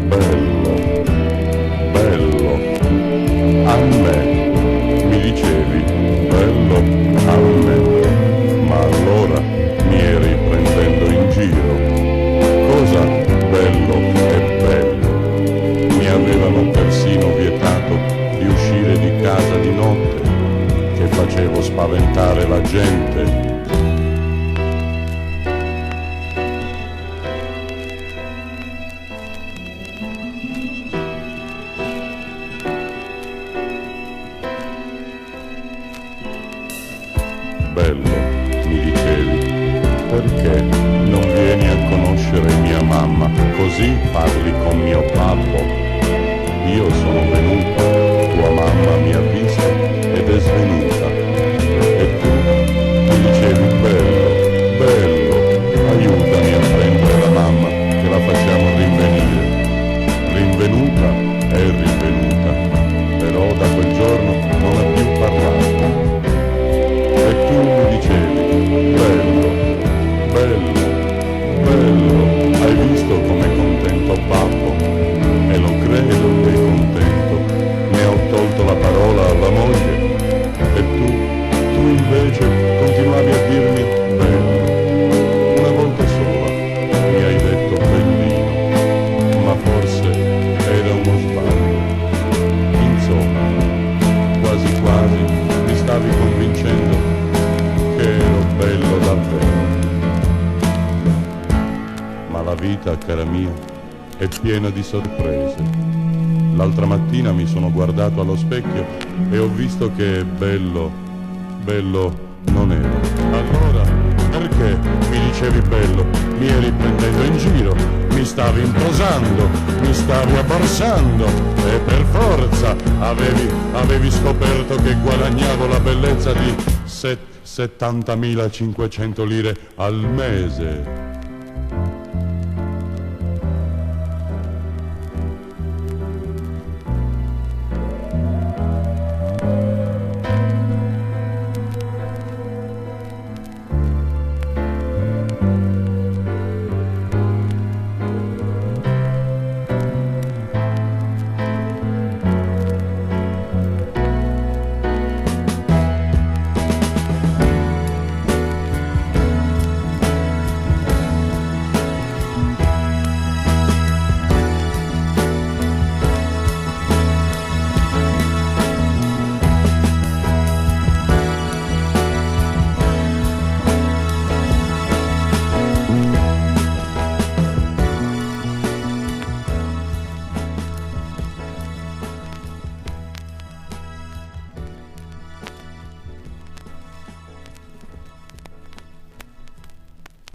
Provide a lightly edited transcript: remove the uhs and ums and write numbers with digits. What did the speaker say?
bello, bello, a me, mi dicevi, bello, a me, ma allora mi eri prendendo in giro. Cosa bello e bello? Mi avevano persino vietato di uscire di casa di notte, che facevo spaventare la gente. Bello, mi dicevi, perché non vieni a conoscere mia mamma, così parli con mio babbo? Io sono venuto, tua mamma mi ha visto ed è svenuta. E tu mi dicevi bello, bello, aiutami a prendere la mamma, che la facciamo rinvenire. Rinvenuta è rinvenuta, però da quel giorno non ha più parlato. E tu mi dicevi, bello, bello, bello, hai visto com'è contento babbo? E lo credo che è contento, ne ho tolto la parola alla moglie. E tu invece continuavi a dirmi bello. Una volta sola mi hai detto bellino, ma forse era uno sbaglio. Insomma, quasi quasi mi stavi convincendo che ero bello davvero. Ma la vita, cara mia, è piena di sorprese. L'altra mattina mi sono guardato allo specchio e ho visto che bello, bello non ero. Allora, perché mi dicevi bello? Mi eri prendendo in giro, mi stavi imposando, mi stavi abbarsando e per forza avevi scoperto che guadagnavo la bellezza di 70.500 lire al mese.